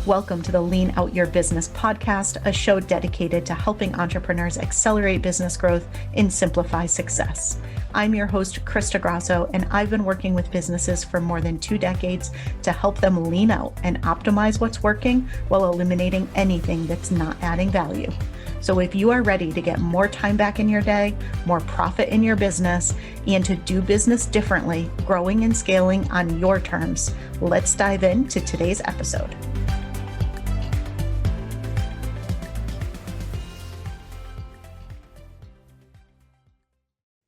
Welcome to the Lean Out Your Business podcast, a show dedicated to helping entrepreneurs accelerate business growth and simplify success. I'm your host, Krista Grasso, and I've been working with businesses for more than 2 decades to help them lean out and optimize what's working while eliminating anything that's not adding value. So if you are ready to get more time back in your day, more profit in your business, and to do business differently, growing and scaling on your terms, let's dive into today's episode.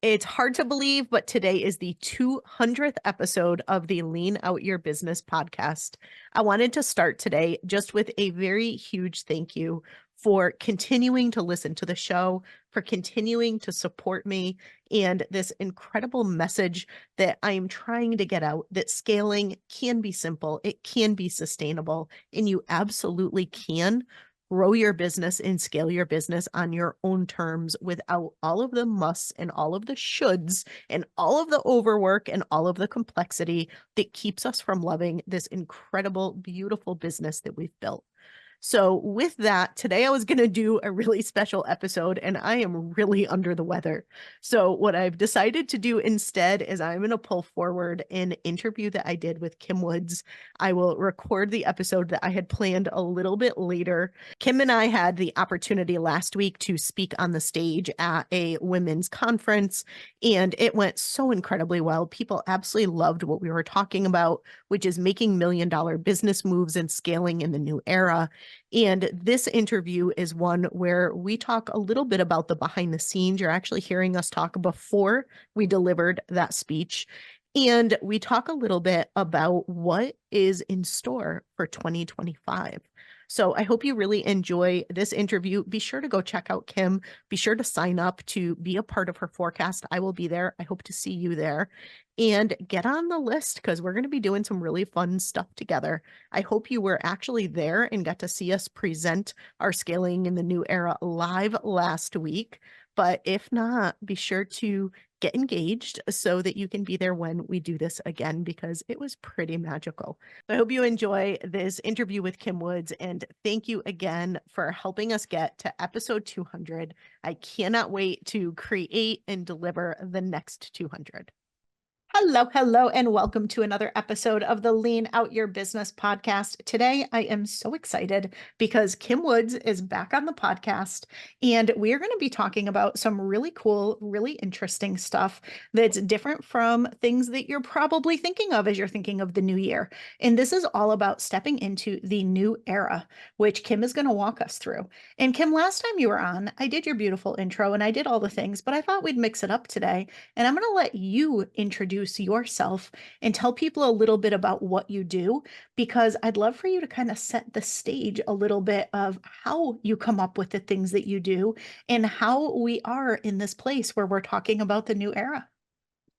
It's hard to believe, but today is the 200th episode of the Lean Out Your Business podcast. I wanted to start today just with a very huge thank you for continuing to listen to the show, for continuing to support me, and this incredible message that I am trying to get out, that scaling can be simple, it can be sustainable, and you absolutely can grow your business and scale your business on your own terms without all of the musts and all of the shoulds and all of the overwork and all of the complexity that keeps us from loving this incredible, beautiful business that we've built. So with that, today I was going to do a really special episode and I am really under the weather. So what I've decided to do instead is I'm going to pull forward an interview that I did with Kim Woods. I will record the episode that I had planned a little bit later. Kim and I had the opportunity last week to speak on the stage at a women's conference, and it went so incredibly well. People absolutely loved what we were talking about, which is making $1 million business moves and scaling in the new era. And this interview is one where we talk a little bit about the behind the scenes. You're actually hearing us talk before we delivered that speech. And we talk a little bit about what is in store for 2025. So I hope you really enjoy this interview. Be sure to go check out Kim. Be sure to sign up to be a part of her forecast. I will be there. I hope to see you there. And get on the list because we're going to be doing some really fun stuff together. I hope you were actually there and got to see us present our Scaling in the New Era live last week. But if not, be sure to get engaged so that you can be there when we do this again, because it was pretty magical. I hope you enjoy this interview with Kim Woods, and thank you again for helping us get to episode 200. I cannot wait to create and deliver the next 200. Hello, and welcome to another episode of the Lean Out Your Business podcast. Today, I am so excited because Kim Woods is back on the podcast, and we are going to be talking about some really cool, really interesting stuff that's different from things that you're probably thinking of as you're thinking of the new year. And this is all about stepping into the new era, which Kim is going to walk us through. And Kim, last time you were on, I did your beautiful intro and I did all the things, but I thought we'd mix it up today. And I'm going to let you introduce yourself and tell people a little bit about what you do, because I'd love for you to kind of set the stage a little bit of how you come up with the things that you do and how we are in this place where we're talking about the new era.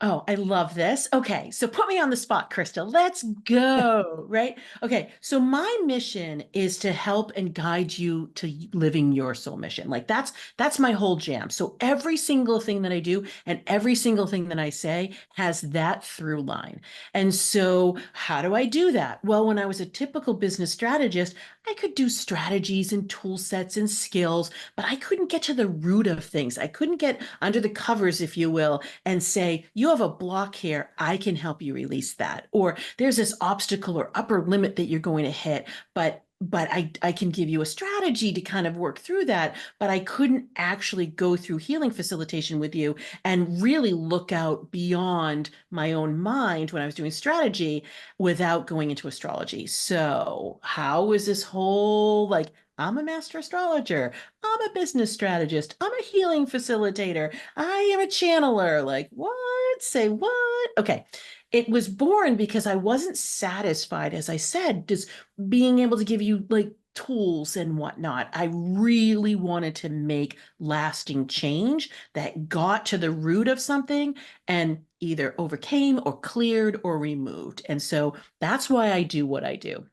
Oh, I love this. Okay, so put me on the spot, Krista. Let's go, right? Okay, so my mission is to help and guide you to living your soul mission. Like that's my whole jam. So every single thing that I do and every single thing that I say has that through line. And so how do I do that? Well, when I was a typical business strategist, I could do strategies and tool sets and skills, but I couldn't get to the root of things. I couldn't get under the covers, if you will, and say, you have a block here, I can help you release that. Or there's this obstacle or upper limit that you're going to hit, but I can give you a strategy to kind of work through that, but I couldn't actually go through healing facilitation with you and really look out beyond my own mind when I was doing strategy without going into astrology. So how is this whole, like, I'm a master astrologer, I'm a business strategist, I'm a healing facilitator, I am a channeler, like, what? Say what? Okay. It was born because I wasn't satisfied, as I said, just being able to give you like tools and whatnot. I really wanted to make lasting change that got to the root of something and either overcame or cleared or removed. And so that's why I do what I do.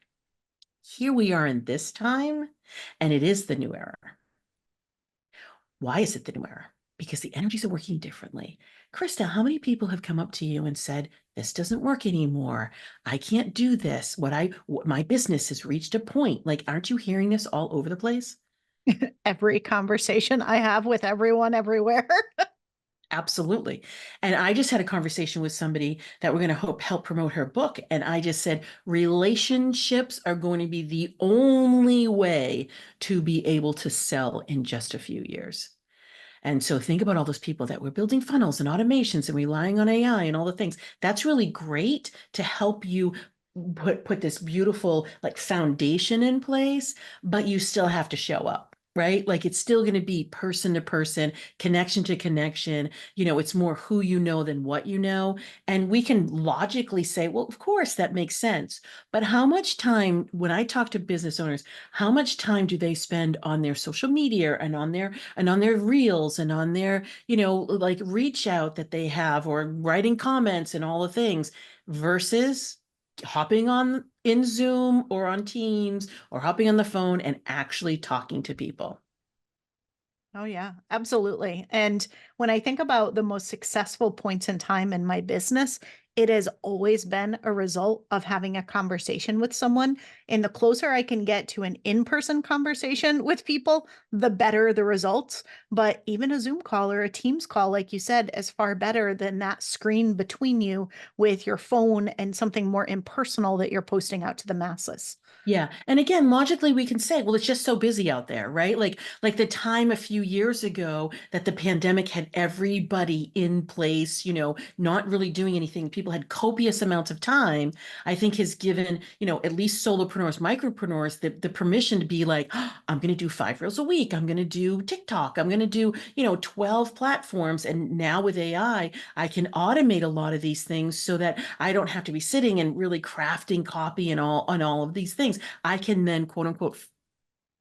Here we are in this time, and it is the new era. Why is it the new era? because the energies are working differently. Krista, how many people have come up to you and said, this doesn't work anymore. I can't do this. My business has reached a point. Like, aren't you hearing this all over the place? Every conversation I have with everyone everywhere. Absolutely. And I just had a conversation with somebody that we're going to help promote her book. And I just said, relationships are going to be the only way to be able to sell in just a few years. And so think about all those people that were building funnels and automations and relying on AI and all the things. That's really great to help you put this beautiful like foundation in place, but you still have to show up. Right? Like it's still going to be person to person, connection to connection. It's more who you know than what you know. And we can logically say, well, of course, that makes sense. But how much time, when I talk to business owners, how much time do they spend on their social media and on their reels and on their, like reach out that they have or writing comments and all the things versus hopping on in Zoom or on Teams or hopping on the phone and actually talking to people? Oh, yeah, absolutely. And when I think about the most successful points in time in my business, it has always been a result of having a conversation with someone. And the closer I can get to an in-person conversation with people, the better the results. But even a Zoom call or a Teams call, like you said, is far better than that screen between you with your phone and something more impersonal that you're posting out to the masses. Yeah. And again, logically we can say, well, it's just so busy out there, right? Like the time a few years ago that the pandemic had everybody in place, not really doing anything. People had copious amounts of time, I think has given, at least solopreneurs, micropreneurs, the permission to be like, oh, I'm going to do 5 reels a week. I'm going to do TikTok. I'm going to do, 12 platforms. And now with AI, I can automate a lot of these things so that I don't have to be sitting and really crafting copy and all of these things. I can then quote unquote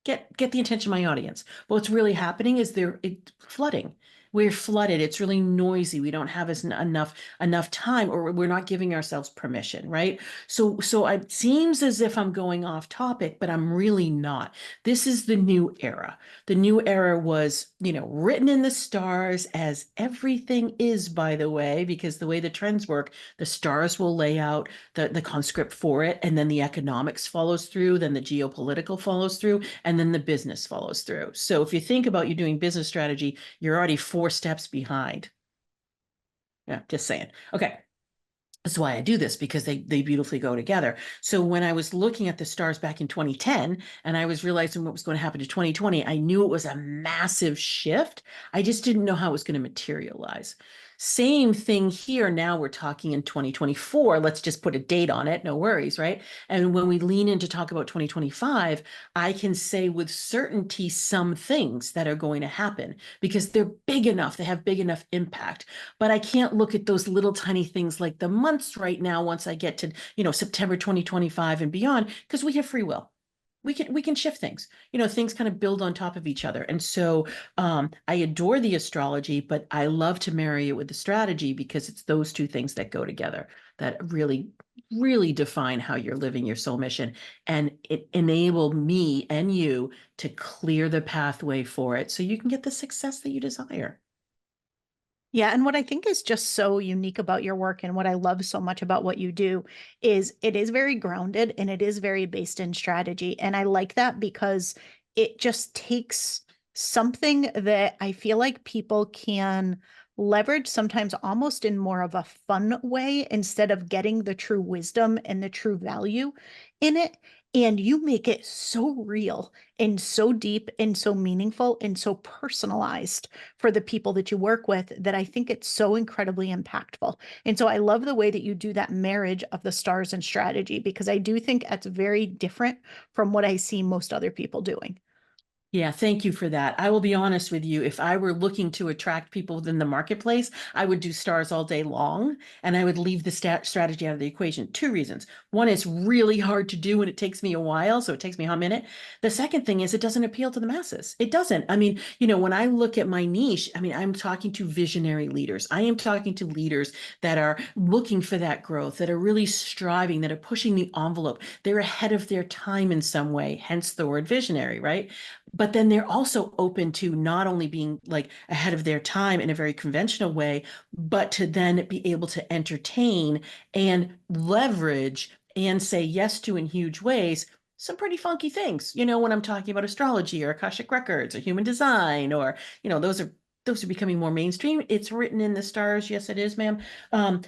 get the attention of my audience. But what's really happening is it's flooding. We're flooded. It's really noisy. We don't have enough time, or we're not giving ourselves permission, right? So it seems as if I'm going off topic, but I'm really not. This is the new era. The new era was, written in the stars, as everything is, by the way, because the way the trends work, the stars will lay out the conscript for it, and then the economics follows through, then the geopolitical follows through, and then the business follows through. So if you think about you doing business strategy, you're already 4 steps behind. Yeah, just saying. Okay. That's why I do this, because they beautifully go together. So when I was looking at the stars back in 2010 and I was realizing what was going to happen to 2020, I knew it was a massive shift. I just didn't know how it was going to materialize. Same thing here. Now we're talking in 2024. Let's just put a date on it. No worries, right? And when we lean in to talk about 2025, I can say with certainty some things that are going to happen because they're big enough. They have big enough impact. But I can't look at those little tiny things like the months right now once I get to, September 2025 and beyond, because we have free will. We can shift things. Things kind of build on top of each other. And so I adore the astrology, but I love to marry it with the strategy because it's those two things that go together that really, really define how you're living your soul mission. And it enabled me and you to clear the pathway for it so you can get the success that you desire. Yeah, and what I think is just so unique about your work and what I love so much about what you do is it is very grounded and it is very based in strategy. And I like that because it just takes something that I feel like people can leverage sometimes almost in more of a fun way instead of getting the true wisdom and the true value in it. And you make it so real and so deep and so meaningful and so personalized for the people that you work with that I think it's so incredibly impactful. And so I love the way that you do that marriage of the stars and strategy because I do think that's very different from what I see most other people doing. Yeah, thank you for that. I will be honest with you. If I were looking to attract people within the marketplace, I would do stars all day long and I would leave the strategy out of the equation. 2 reasons. One, is really hard to do and it takes me a while, so it takes me a minute. The second thing is it doesn't appeal to the masses. It doesn't. I mean, when I look at my niche, I mean, I'm talking to visionary leaders. I am talking to leaders that are looking for that growth, that are really striving, that are pushing the envelope. They're ahead of their time in some way, hence the word visionary, right? but then they're also open to not only being like ahead of their time in a very conventional way, but to then be able to entertain and leverage and say yes to in huge ways some pretty funky things. When I'm talking about astrology or Akashic records or human design, or those are becoming more mainstream. It's written in the stars. Yes, it is, ma'am. Um,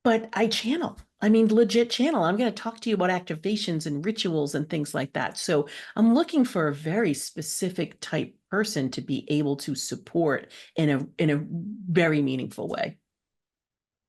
but I channel. I mean, legit channel. I'm going to talk to you about activations and rituals and things like that. So I'm looking for a very specific type person to be able to support in a very meaningful way.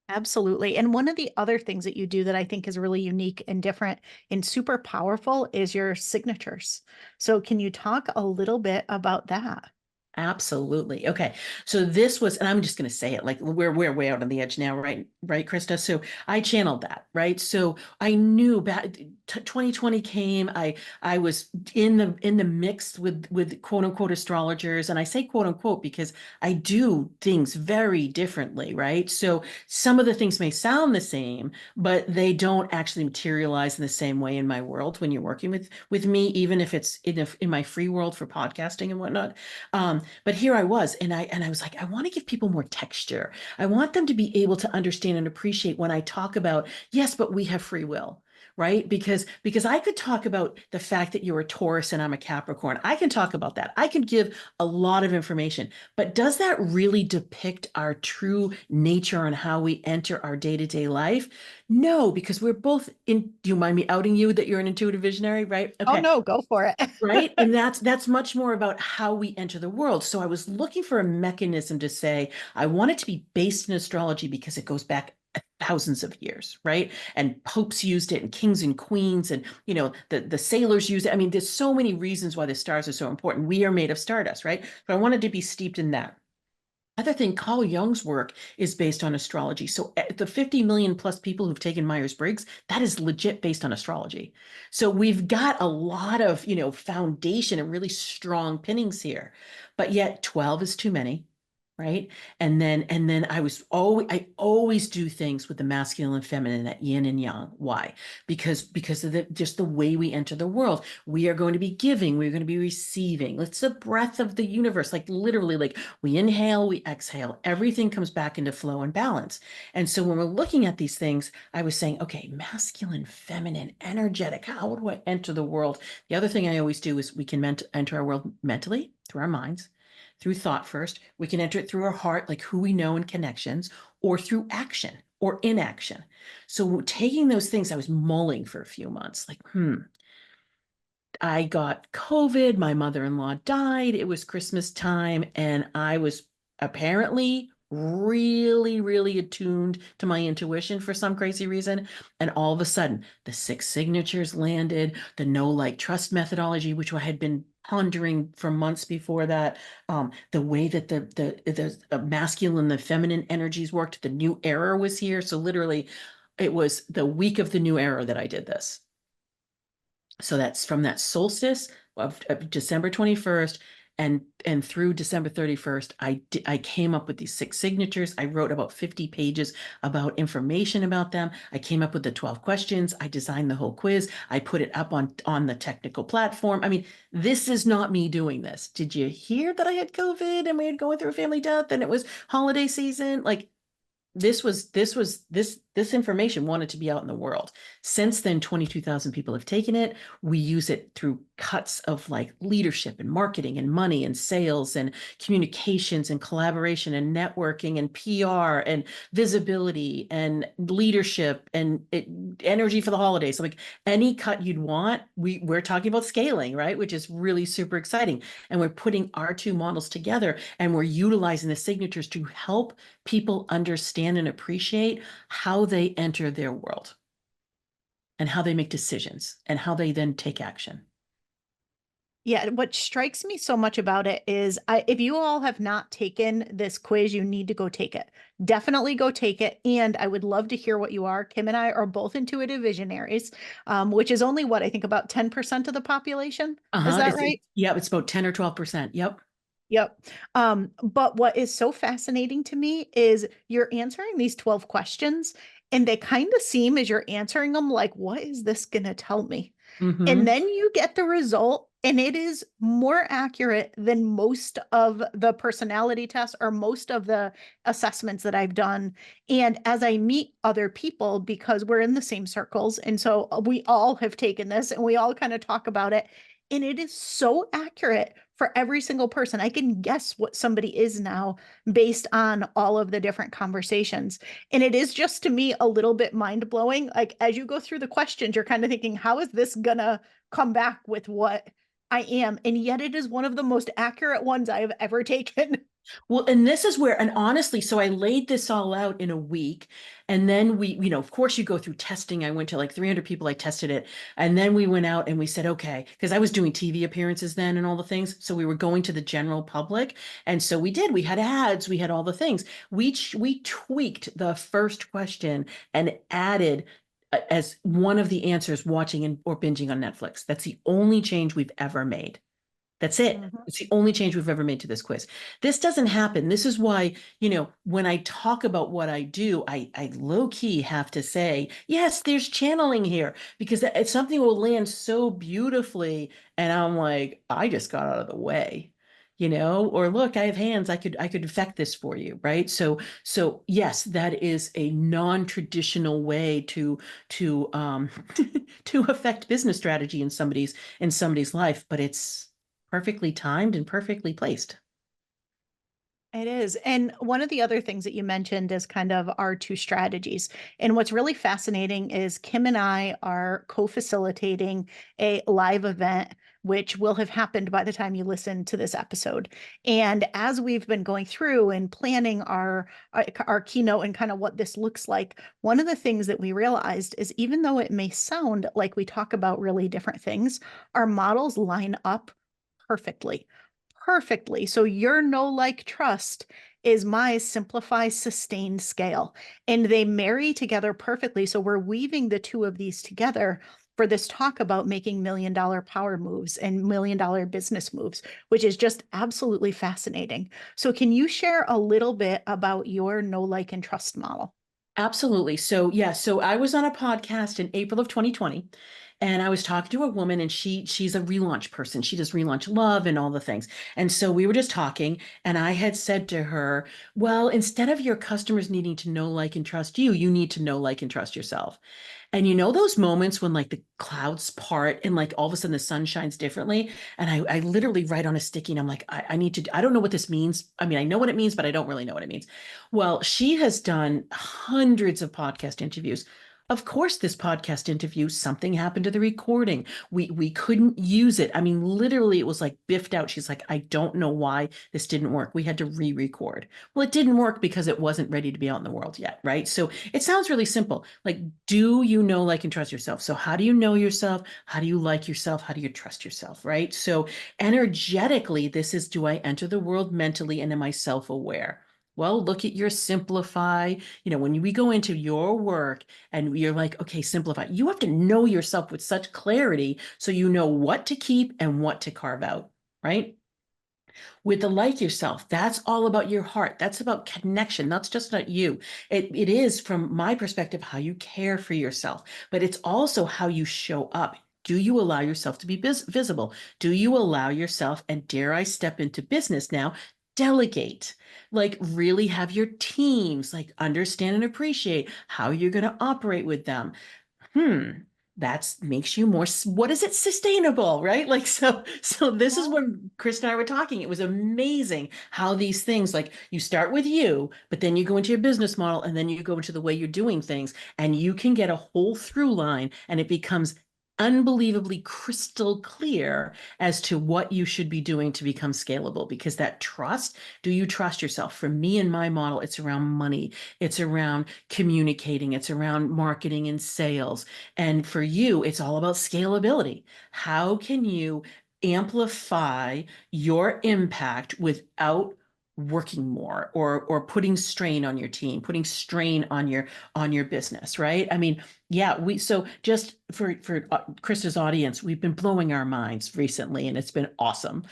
Absolutely. And one of the other things that you do that I think is really unique and different and super powerful is your signatures. So can you talk a little bit about that? Absolutely. Okay. So this was, and I'm just going to say it like we're way out on the edge now, right? Right, Krista. So I channeled that, right? So I knew back 2020 came. I was in the mix with quote unquote astrologers, and I say quote unquote because I do things very differently, right? So some of the things may sound the same, but they don't actually materialize in the same way in my world when you're working with me, even if it's in my free world for podcasting and whatnot. But here I was, and I was like, I want to give people more texture. I want them to be able to understand and appreciate when I talk about, yes, but we have free will, right? Because I could talk about the fact that you're a Taurus and I'm a Capricorn. I can talk about that. I can give a lot of information, but does that really depict our true nature and how we enter our day-to-day life? No, because we're both in, do you mind me outing you that you're an intuitive visionary, right? Oh, Okay. no, go for it. Right. And that's much more about how we enter the world. So I was looking for a mechanism to say, I want it to be based in astrology because it goes back thousands of years, right? And popes used it and kings and queens and the sailors used it. I mean, there's so many reasons why the stars are so important. We are made of stardust, right? But I wanted to be steeped in that. Other thing, Carl Jung's work is based on astrology. So the 50 million plus people who've taken Myers-Briggs, that is legit based on astrology. So we've got a lot of, foundation and really strong pinnings here, but yet 12 is too many, right? And then I always do things with the masculine and feminine, that yin and yang. Why? Because of just the way we enter the world. We are going to be giving, we're going to be receiving. It's the breath of the universe, like literally, like we inhale, we exhale, everything comes back into flow and balance. And so when we're looking at these things, I was saying, okay, masculine, feminine, energetic, how do I enter the world? The other thing I always do is we can enter our world mentally through our minds, through thought first. We can enter it through our heart, like who we know and connections, or through action or inaction. So taking those things, I was mulling for a few months, like, I got COVID. My mother-in-law died. It was Christmas time, and I was apparently really, really attuned to my intuition for some crazy reason. And all of a sudden, the 6 signatures landed, the know, like, trust methodology, which I had been pondering for months before that. The way that the masculine and the feminine energies worked, the new era was here. So literally, it was the week of the new era that I did this. So that's from that solstice of December 21st and through December 31st, I came up with these 6 signatures. I wrote about 50 pages about information about them. I came up with the 12 questions. I designed the whole quiz. I put it up on the technical platform. I mean, this is not me doing this. Did you hear that I had COVID and we had going through a family death and it was holiday season? Like, this information wanted to be out in the world. Since then, 22,000 people have taken it. We use it through cuts of like leadership and marketing and money and sales and communications and collaboration and networking and PR and visibility and leadership and energy for the holidays. So like any cut you'd want, we're talking about scaling, right? Which is really super exciting. And we're putting our two models together and we're utilizing the signatures to help people understand and appreciate how they enter their world and how they make decisions and how they then take action. Yeah, what strikes me so much about it is if you all have not taken this quiz, you need to go take it. Definitely go take it. And I would love to hear what you are. Kim and I are both intuitive visionaries, which is only what I think about 10% of the population. Is that right? Yeah, it's about 10 or 12%. Yep. Yep. But what is so fascinating to me is you're answering these 12 questions, and they kind of seem as you're answering them like, what is this going to tell me? And Mm-hmm. then you get the result And it is more accurate than most of the personality tests or most of the assessments that I've done. And as I meet other people, because we're in the same circles, and so we all have taken this and we all kind of talk about it, and it is so accurate for every single person. I can guess what somebody is now based on all of the different conversations. And it is just to me a little bit mind blowing. Like as you go through the questions, you're kind of thinking, how is this gonna come back with what I am, and yet it is one of the most accurate ones I have ever taken. Well, and this is where, and honestly, so I laid this all out in a week. And then we, of course, you go through testing. I went to like 300 people, I tested it. And then we went out and we said, okay, because I was doing TV appearances then and all the things. So we were going to the general public. And so we did, we had ads, we had all the things. We tweaked the first question and added as one of the answers watching or binging on Netflix. That's the only change we've ever made. That's it. Mhm. It's the only change we've ever made to this quiz. This doesn't happen. This is why, when I talk about what I do, I low key have to say, yes, there's channeling here because it's something will land so beautifully. And I'm like, I just got out of the way, or look, I have hands. I could affect this for you. Right. So yes, that is a non-traditional way to to affect business strategy in somebody's life, but it's perfectly timed and perfectly placed. It is. And one of the other things that you mentioned is kind of our two strategies. And what's really fascinating is Kim and I are co-facilitating a live event, which will have happened by the time you listen to this episode. And as we've been going through and planning our keynote and kind of what this looks like, one of the things that we realized is even though it may sound like we talk about really different things, our models line up perfectly. Perfectly. So your know, like, trust is my simplify, sustain scale. And they marry together perfectly. So we're weaving the two of these together for this talk about making $1 million power moves and $1 million business moves, which is just absolutely fascinating. So can you share a little bit about your know, like, and trust model? Absolutely. So yeah, so I was on a podcast in April of 2020 and I was talking to a woman and she's a relaunch person. She does relaunch love and all the things. And so we were just talking and I had said to her, well, instead of your customers needing to know, like, and trust you, you need to know, like, and trust yourself. And those moments when like the clouds part and like all of a sudden the sun shines differently. And I literally write on a sticky and I'm like, I need to, I don't know what this means. I mean, I know what it means, but I don't really know what it means. Well, she has done hundreds of podcast interviews. Of course, this podcast interview, something happened to the recording. We couldn't use it. I mean, literally, it was like biffed out. She's like, I don't know why this didn't work. We had to re-record. Well, it didn't work because it wasn't ready to be out in the world yet, right? So it sounds really simple. Like, do you know, like, and trust yourself? So how do you know yourself? How do you like yourself? How do you trust yourself, right? So energetically, this is, do I enter the world mentally and am I self-aware? Well, look at your simplify. When we go into your work and you're like, okay, simplify, you have to know yourself with such clarity so you know what to keep and what to carve out, right? With the like yourself, that's all about your heart. That's about connection. That's just not you. It is, from my perspective, how you care for yourself, but it's also how you show up. Do you allow yourself to be visible? Do you allow yourself, and dare I step into business now, delegate, like really have your teams like understand and appreciate how you're going to operate with them? hmm that makes you more, what is it, sustainable, right? Like, so this is when Chris and I were talking. It was amazing how these things, like, you start with you, but then you go into your business model and then you go into the way you're doing things and you can get a whole through line and it becomes unbelievably crystal clear as to what you should be doing to become scalable. Because that trust, do you trust yourself? For me and my model, it's around money, it's around communicating, it's around marketing and sales. And for you, it's all about scalability. How can you amplify your impact without working more or putting strain on your team, putting strain on your business, right? I mean, yeah, so just for Krista's audience, we've been blowing our minds recently and it's been awesome.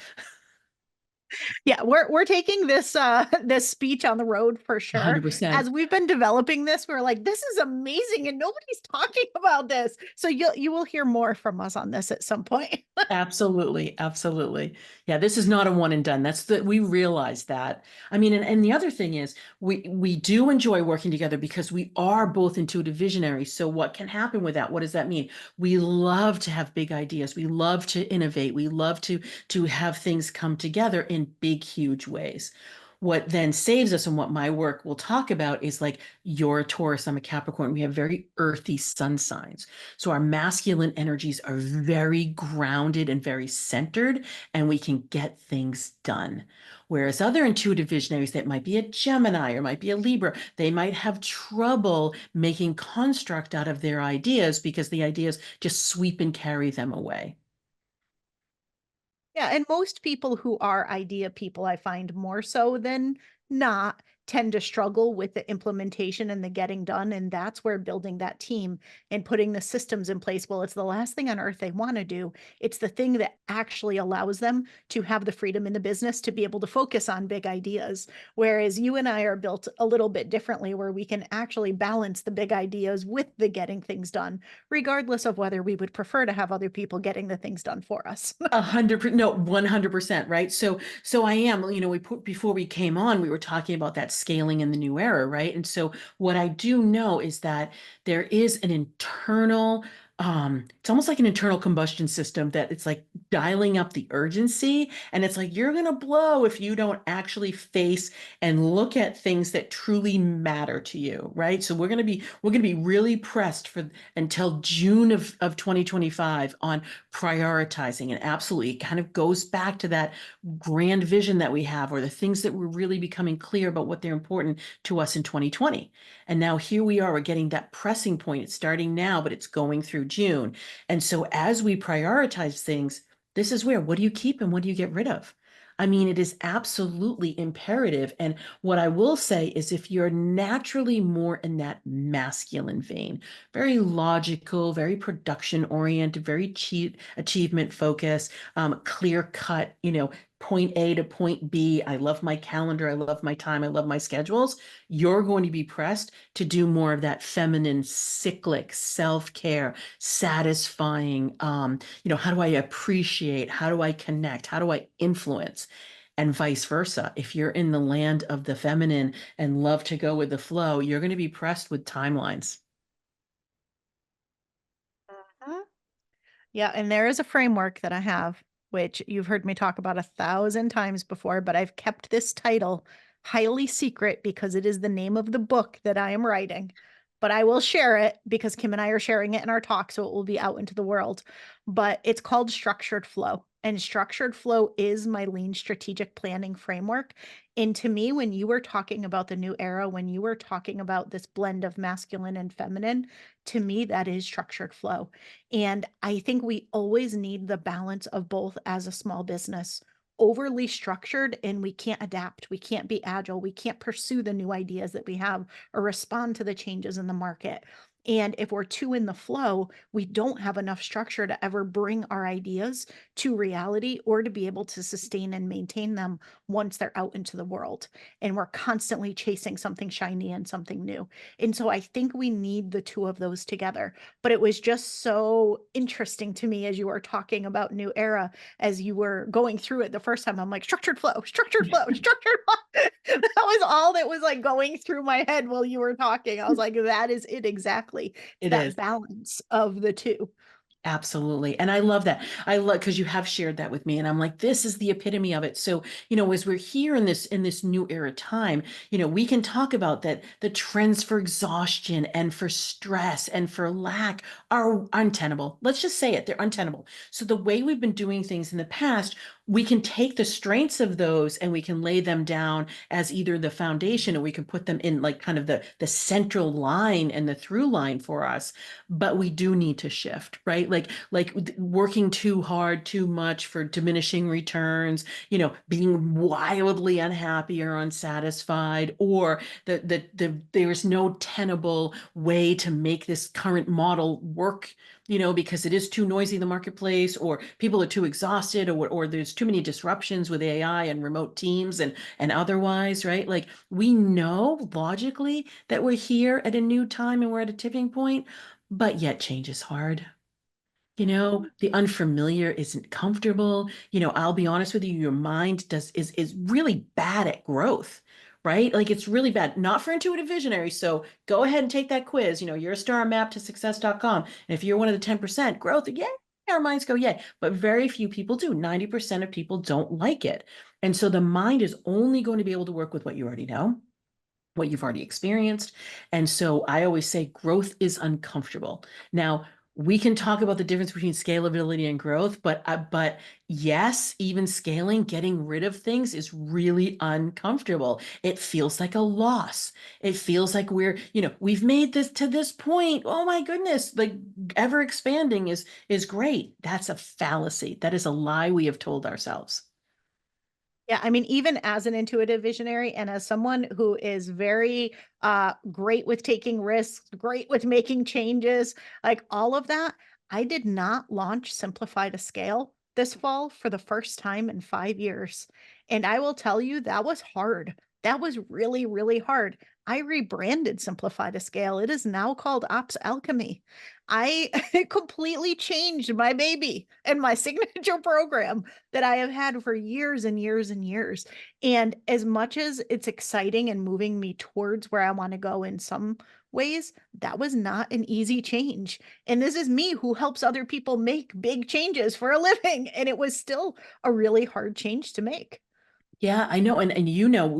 Yeah, we're taking this this speech on the road for sure. 100%. As we've been developing this, we're like, this is amazing and nobody's talking about this. So you will hear more from us on this at some point. Absolutely, absolutely. Yeah, this is not a one and done. We realize that. I mean, and the other thing is we do enjoy working together because we are both intuitive visionaries. So what can happen with that? What does that mean? We love to have big ideas. We love to innovate. We love to have things come together in big, huge ways. What then saves us, and what my work will talk about, is like, you're a Taurus, I'm a Capricorn. We have very earthy sun signs. So our masculine energies are very grounded and very centered, and we can get things done. Whereas other intuitive visionaries that might be a Gemini or might be a Libra, they might have trouble making construct out of their ideas because the ideas just sweep and carry them away. Yeah, and most people who are idea people, I find more so than not, tend to struggle with the implementation and the getting done. And that's where building that team and putting the systems in place, well, it's the last thing on earth they want to do. It's the thing that actually allows them to have the freedom in the business to be able to focus on big ideas. Whereas you and I are built a little bit differently, where we can actually balance the big ideas with the getting things done, regardless of whether we would prefer to have other people getting the things done for us. 100%, no, 100%, right? So I am, we put, before we came on, we were talking about that scaling in the new era, right? And so what I do know is that there is an internal, it's almost like an internal combustion system, that it's like dialing up the urgency. And it's like, you're going to blow if you don't actually face and look at things that truly matter to you, right? So we're going to be really pressed for until June of 2025 on prioritizing. And absolutely, it kind of goes back to that grand vision that we have, or the things that we're really becoming clear about what they're important to us in 2020. And now here we are, we're getting that pressing point. It's starting now, but it's going through June. And so as we prioritize things, this is where, what do you keep and what do you get rid of? I mean, it is absolutely imperative. And what I will say is, if you're naturally more in that masculine vein, very logical, very production oriented, very achievement focused, clear cut, point A to point B. I love my calendar. I love my time. I love my schedules. You're going to be pressed to do more of that feminine, cyclic self-care, satisfying, how do I appreciate? How do I connect? How do I influence? And vice versa. If you're in the land of the feminine and love to go with the flow, you're going to be pressed with timelines. Mhm. Yeah, and there is a framework that I have, which you've heard me talk about 1,000 times before, but I've kept this title highly secret because it is the name of the book that I am writing. But I will share it because Kim and I are sharing it in our talk, so it will be out into the world. But it's called Structured Flow. And Structured Flow is my lean strategic planning framework. And to me, when you were talking about the new era, when you were talking about this blend of masculine and feminine, to me, that is structured flow. And I think we always need the balance of both as a small business. Overly structured, and we can't adapt, we can't be agile, we can't pursue the new ideas that we have or respond to the changes in the market. And if we're too in the flow, we don't have enough structure to ever bring our ideas to reality or to be able to sustain and maintain them once they're out into the world. And we're constantly chasing something shiny and something new. And so I think we need the two of those together. But it was just so interesting to me as you were talking about New Era, as you were going through it the first time. I'm like, structured flow, structured flow, structured flow. That was all that was like going through my head while you were talking. I was like, that is it exactly. It's It that is. balance of the two. Absolutely. And I love that. I love, because you have shared that with me, and I'm like, this is the epitome of it. So, as we're here in this new era time, we can talk about that the trends for exhaustion and for stress and for lack are untenable. Let's just say it, they're untenable. So the way we've been doing things in the past, we can take the strengths of those and we can lay them down as either the foundation, or we can put them in like kind of the central line and the through line for us. But we do need to shift, right? Like working too hard, too much for diminishing returns, being wildly unhappy or unsatisfied, or there's no tenable way to make this current model work because it is too noisy in the marketplace, or people are too exhausted, or there's too many disruptions with AI and remote teams and otherwise, right? Like we know logically that we're here at a new time and we're at a tipping point, but yet change is hard. The unfamiliar isn't comfortable. I'll be honest with you, your mind is really bad at growth, right? Like it's really bad, not for intuitive visionaries. So go ahead and take that quiz. You're a star on map to success.com. And if you're one of the 10% growth, yeah, our minds go, yeah. But very few people do. 90% of people don't like it. And so the mind is only going to be able to work with what you already know, what you've already experienced. And so I always say growth is uncomfortable. Now, we can talk about the difference between scalability and growth, but yes, even scaling, getting rid of things is really uncomfortable. It feels like a loss. It feels like we've made this to this point. Oh my goodness, like ever expanding is great. That's a fallacy. That is a lie we have told ourselves. Yeah, I mean, even as an intuitive visionary and as someone who is very great with taking risks, great with making changes, like all of that, I did not launch Simplify to Scale this fall for the first time in 5 years. And I will tell you, that was hard. That was really, really hard. I rebranded Simplify to Scale. It is now called Ops Alchemy. I completely changed my baby and my signature program that I have had for years and years and years. And as much as it's exciting and moving me towards where I want to go in some ways, that was not an easy change. And this is me who helps other people make big changes for a living. And it was still a really hard change to make. Yeah, I know. And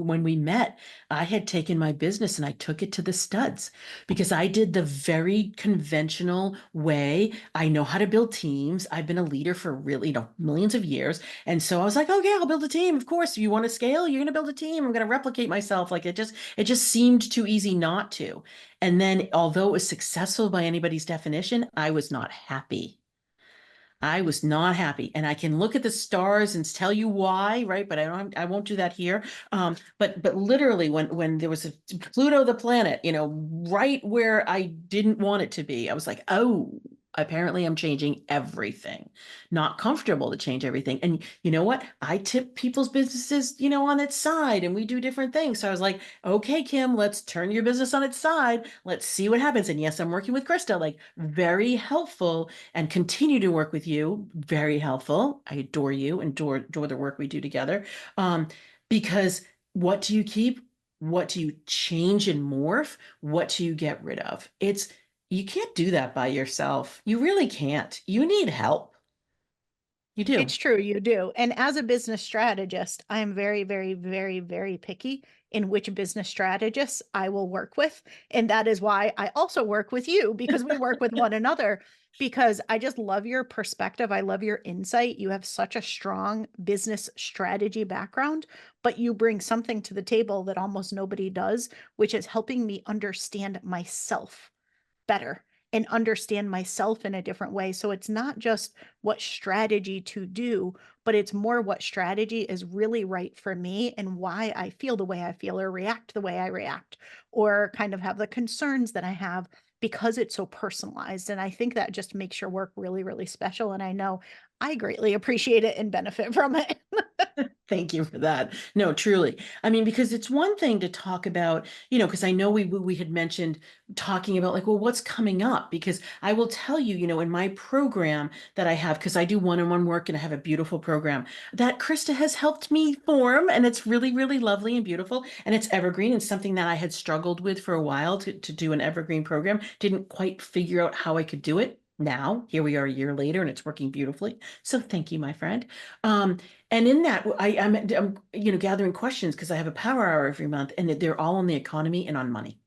when we met, I had taken my business and I took it to the studs because I did the very conventional way. I know how to build teams. I've been a leader for really, millions of years. And so I was like, okay, I'll build a team. Of course, you want to scale, you're going to build a team. I'm going to replicate myself. Like it just seemed too easy not to. And then although it was successful by anybody's definition, I was not happy. I was not happy, and I can look at the stars and tell you why, right? But I won't do that here. But literally, when there was a Pluto, the planet, right where I didn't want it to be, I was like, oh, apparently I'm changing everything. Not comfortable to change everything. And you know what? I tip people's businesses, on its side, and we do different things. So I was like, okay, Kim, let's turn your business on its side. Let's see what happens. And yes, I'm working with Krista, like very helpful, and continue to work with you. Very helpful. I adore you and adore the work we do together. Because what do you keep? What do you change and morph? What do you get rid of? You can't do that by yourself. You really can't. You need help. You It's do. true, you do. And as a business strategist, I am very, very, very, very picky in which business strategists I will work with. And that is why I also work with you because we work with one another because I just love your perspective. I love your insight. You have such a strong business strategy background, but you bring something to the table that almost nobody does, which is helping me understand myself better and understand myself in a different way. So it's not just what strategy to do, but it's more what strategy is really right for me and why I feel the way I feel or react the way I react or kind of have the concerns that I have because it's so personalized. And I think that just makes your work really, really special. And I know I greatly appreciate it and benefit from it. Thank you for that. No, truly. I mean, because it's one thing to talk about, because I know we had mentioned talking about like, well, what's coming up? Because I will tell you, in my program that I have, because I do one-on-one work and I have a beautiful program that Krista has helped me form, and it's really, really lovely and beautiful, and it's evergreen and something that I had struggled with for a while to do an evergreen program. Didn't quite figure out how I could do it. Now, here we are a year later, and it's working beautifully. So thank you, my friend. Um, and in that, I'm gathering questions because I have a power hour every month, and they're all on the economy and on money.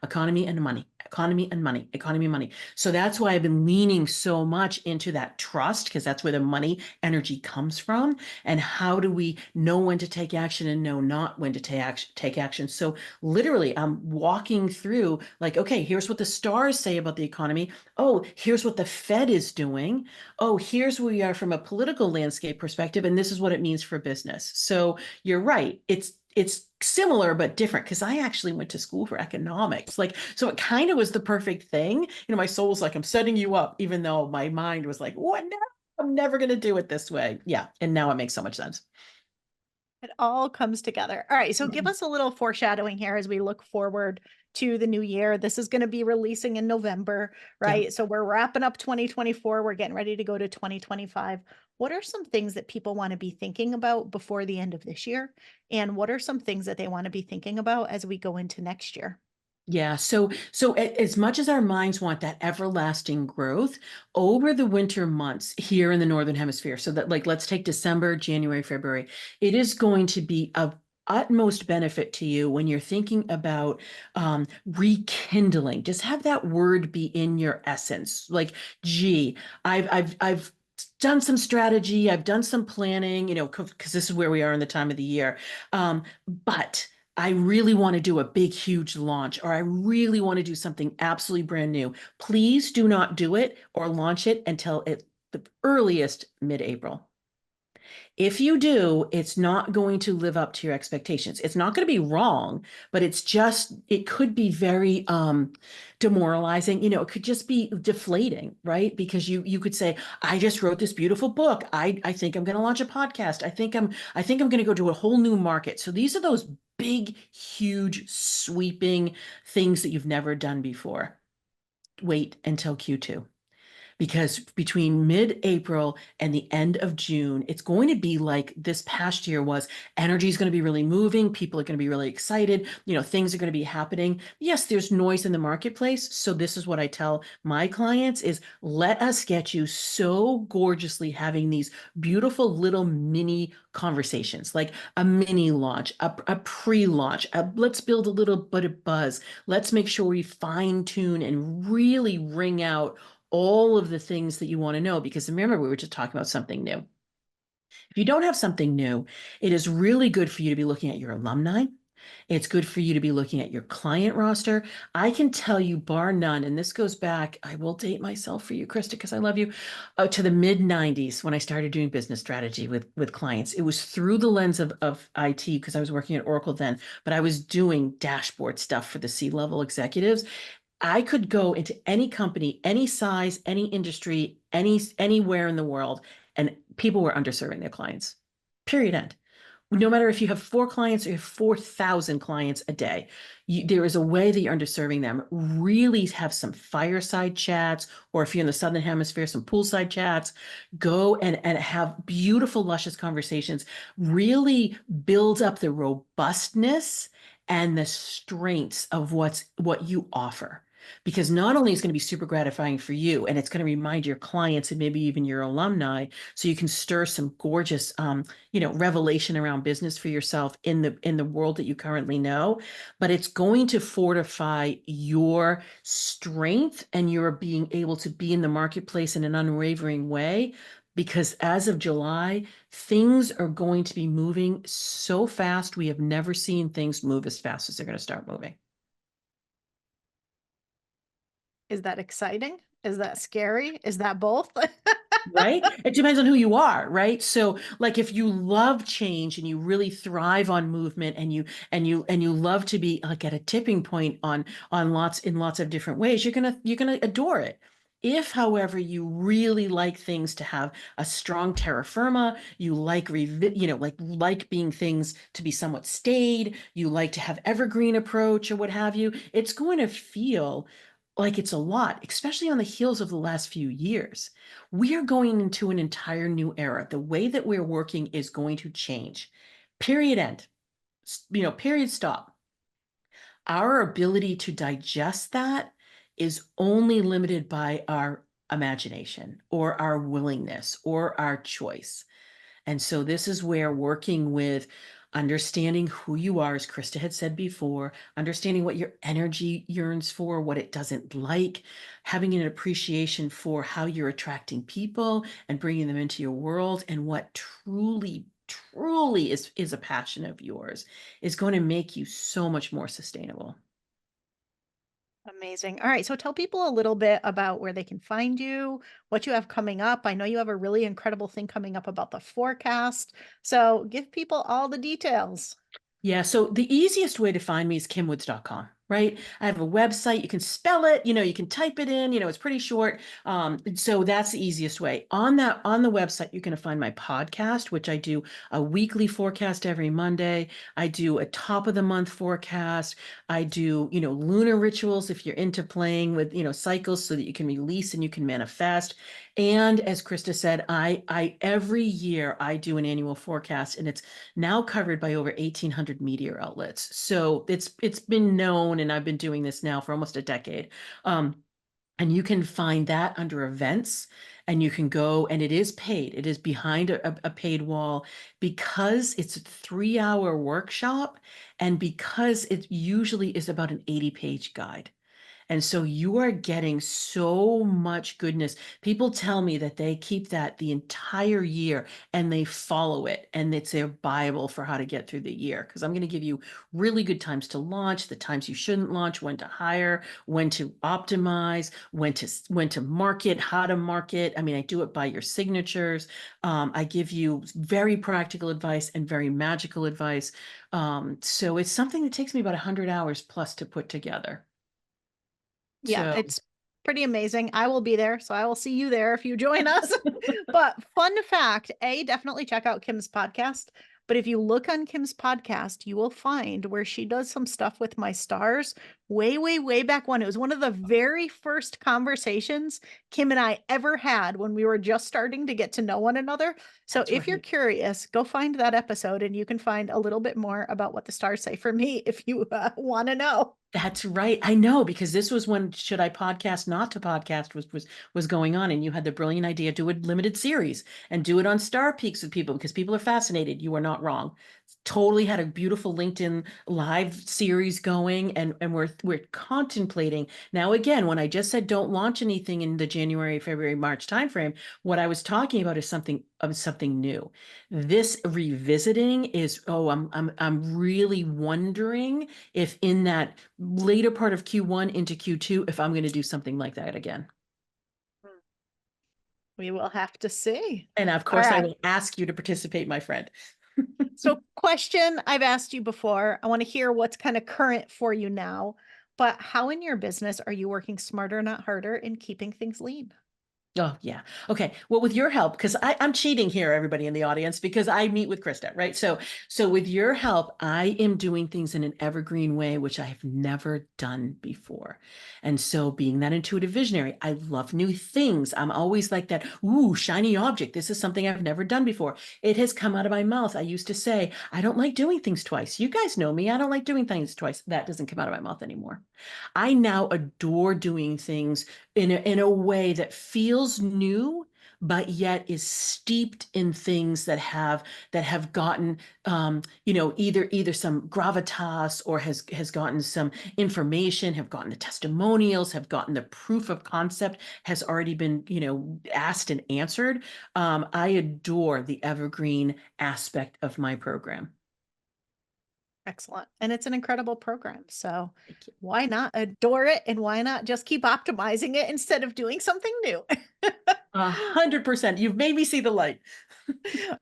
Economy and money, economy and money, economy and money. So that's why I've been leaning so much into that trust, because that's where the money energy comes from. And how do we know when to take action and know not when to take action? So literally, I'm walking through like, okay, here's what the stars say about the economy. Oh, here's what the Fed is doing. Oh, here's where we are from a political landscape perspective, and this is what it means for business. So you're right. it's similar but different because I actually went to school for economics. Like, so it kind of was the perfect thing. My soul was like, I'm setting you up, even though my mind was like, what? No, I'm never going to do it this way. Yeah. And now it makes so much sense. It all comes together. All right. So give us a little foreshadowing here as we look forward to the new year. This is going to be releasing in November, Yeah. right? So we're wrapping up 2024. We're getting ready to go to 2025. What are some things that people want to be thinking about before the end of this year? And what are some things that they want to be thinking about as we go into next year? Yeah. As much as our minds want that everlasting growth over the winter months here in the Northern Hemisphere, so that, like, let's take December, January, February, it is going to be of utmost benefit to you when you're thinking about rekindling. Just have that word be in your essence. Like, gee, I've done some strategy, I've done some planning, because this is where we are in the time of the year. But I really want to do a big, huge launch, or I really want to do something absolutely brand new. Please do not do it or launch it until the earliest mid-April. If you do, it's not going to live up to your expectations. It's not going to be wrong, but it could be very demoralizing. It could just be deflating, right? Because you could say, I just wrote this beautiful book. I think I'm going to launch a podcast. I think I'm going to go to a whole new market. So these are those big, huge, sweeping things that you've never done before. Wait until Q2, because between mid-April and the end of June, it's going to be like this past year was. Energy is going to be really moving. People are going to be really excited. Things are going to be happening. Yes, there's noise in the marketplace. So this is what I tell my clients is, let us get you so gorgeously having these beautiful little mini conversations, like a mini launch, a pre-launch, let's build a little bit of buzz. Let's make sure we fine tune and really wring out all of the things that you want to know, because remember, we were just talking about something new. If you don't have something new, it is really good for you to be looking at your alumni. It's good for you to be looking at your client roster. I can tell you, bar none, and this goes back, I will date myself for you, Krista, because I love you, to the mid 90s when I started doing business strategy with clients. It was through the lens of IT, because I was working at Oracle then, but I was doing dashboard stuff for the C-level executives. I could go into any company, any size, any industry, anywhere in the world, and people were underserving their clients. Period. End. No matter if you have 4 clients or you have 4,000 clients a day, there is a way that you're underserving them. Really have some fireside chats, or if you're in the Southern Hemisphere, some poolside chats. Go and have beautiful, luscious conversations. Really build up the robustness and the strengths of what you offer. Because not only is it going to be super gratifying for you, and it's going to remind your clients and maybe even your alumni, so you can stir some gorgeous revelation around business for yourself in the world that you currently know. But it's going to fortify your strength and your being able to be in the marketplace in an unwavering way, because as of July, things are going to be moving so fast. We have never seen things move as fast as they're going to start moving. Is that exciting? Is that scary? Is that both? Right? It depends on who you are, right? So, like, if you love change and you really thrive on movement, and you love to be like at a tipping point on lots of different ways, you're gonna adore it. If, however, you really like things to have a strong terra firma, you like being things to be somewhat staid, you like to have evergreen approach or what have you, it's going to feel like it's a lot, especially on the heels of the last few years. We are going into an entire new era. The way that we're working is going to change. Period. End. Period. Stop. Our ability to digest that is only limited by our imagination or our willingness or our choice. And so this is where working with understanding who you are, as Krista had said before, understanding what your energy yearns for, what it doesn't like, having an appreciation for how you're attracting people and bringing them into your world, and what truly is a passion of yours, is going to make you so much more sustainable. Amazing. All right. So tell people a little bit about where they can find you, what you have coming up. I know you have a really incredible thing coming up about the forecast. So give people all the details. Yeah, so the easiest way to find me is kimwoods.com, right? I have a website. You can spell it, you can type it in, it's pretty short. And so that's the easiest way. On the website, you're going to find my podcast, which I do a weekly forecast every Monday. I do a top of the month forecast. I do, lunar rituals if you're into playing with, cycles so that you can release and you can manifest. And as Krista said, I every year I do an annual forecast, and it's now covered by over 1,800 media outlets. So it's been known, and I've been doing this now for almost a decade. And you can find that under events, and you can go, and it is paid. It is behind a paid wall because it's a 3-hour workshop, and because it usually is about an 80-page guide. And so you are getting so much goodness. People tell me that they keep that the entire year and they follow it, and it's their Bible for how to get through the year. Because I'm going to give you really good times to launch, the times you shouldn't launch, when to hire, when to optimize, when to market, how to market. I mean, I do it by your signatures. I give you very practical advice and very magical advice. So it's something that takes me about 100 hours plus to put together. Yeah, So it's pretty amazing. I will be there, so I will see you there if you join us. But fun fact, definitely check out Kim's podcast. But if you look on Kim's podcast, you will find where she does some stuff with my stars way, way, way back when. It was one of the very first conversations Kim and I ever had when we were just starting to get to know one another. So that's if you're right. curious, go find that episode and you can find a little bit more about what the stars say for me if you want to know. That's right. I know, because this was when should I podcast, not to podcast was going on, and you had the brilliant idea, do a limited series and do it on Star Peaks with people because people are fascinated. You are not wrong. Totally had a beautiful LinkedIn live series going, and we're contemplating now. Again, when I just said don't launch anything in the January, February, March timeframe, what I was talking about is something new. This revisiting is, I'm really wondering if in that later part of Q1 into Q2, if I'm going to do something like that again. We will have to see. And of All course, I right. will ask you to participate, my friend. So, question I've asked you before. I want to hear what's kind of current for you now, but how in your business are you working smarter, not harder, in keeping things lean? Oh, yeah. Okay. Well, with your help, because I'm cheating here, everybody in the audience, because I meet with Krista, right? So with your help, I am doing things in an evergreen way, which I have never done before. And so being that intuitive visionary, I love new things. I'm always like that, ooh, shiny object. This is something I've never done before. It has come out of my mouth. I used to say, I don't like doing things twice. You guys know me. I don't like doing things twice. That doesn't come out of my mouth anymore. I now adore doing things in a way that feels new, but yet is steeped in things that have gotten either some gravitas, or has gotten some information, have gotten the testimonials, have gotten the proof of concept, has already been asked and answered. I adore the evergreen aspect of my program. Excellent. And it's an incredible program. So, Thank you. why not adore it? And why not just keep optimizing it instead of doing something new? 100%. You've made me see the light.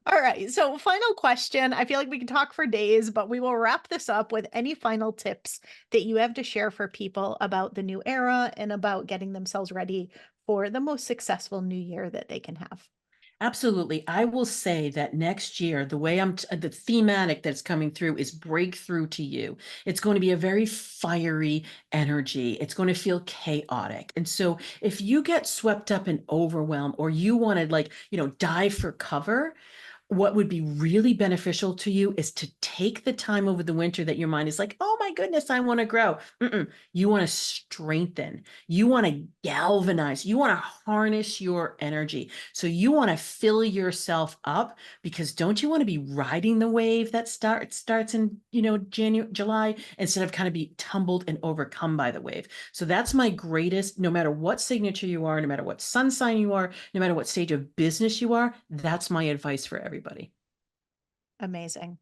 All right. So, final question. I feel like we can talk for days, but we will wrap this up with any final tips that you have to share for people about the new era and about getting themselves ready for the most successful new year that they can have. Absolutely. I will say that next year, the way the thematic that's coming through is breakthrough to you. It's going to be a very fiery energy. It's going to feel chaotic. And so if you get swept up in overwhelm, or you want to dive for cover, what would be really beneficial to you is to take the time over the winter that your mind is like, oh my goodness, I want to grow. You want to strengthen. You want to galvanize. You want to harness your energy. So you want to fill yourself up, because don't you want to be riding the wave that starts in January, July, instead of kind of be tumbled and overcome by the wave. So that's my greatest, no matter what signature you are, no matter what sun sign you are, no matter what stage of business you are, that's my advice for everybody. Amazing.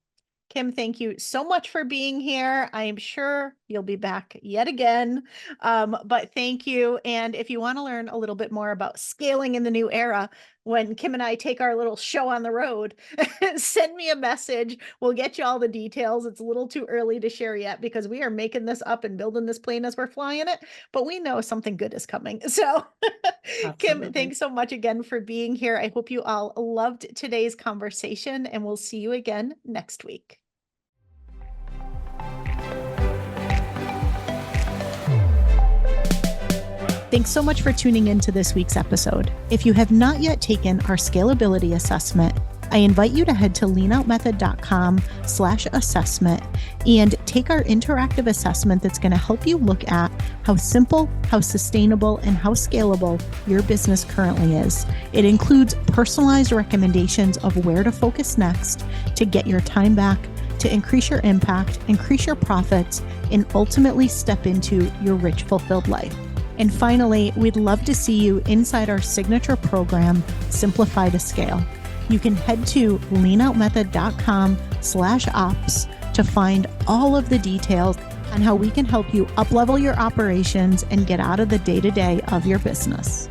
Kim, thank you so much for being here. I am sure you'll be back yet again. But thank you. And if you want to learn a little bit more about scaling in the new era, when Kim and I take our little show on the road, send me a message. We'll get you all the details. It's a little too early to share yet because we are making this up and building this plane as we're flying it, but we know something good is coming. So Kim, Absolutely. thanks so much again for being here. I hope you all loved today's conversation, and we'll see you again next week. Thanks so much for tuning in to this week's episode. If you have not yet taken our scalability assessment, I invite you to head to leanoutmethod.com/assessment and take our interactive assessment that's going to help you look at how simple, how sustainable, and how scalable your business currently is. It includes personalized recommendations of where to focus next to get your time back, to increase your impact, increase your profits, and ultimately step into your rich, fulfilled life. And finally, we'd love to see you inside our signature program, Simplify to Scale. You can head to leanoutmethod.com/ops to find all of the details on how we can help you uplevel your operations and get out of the day-to-day of your business.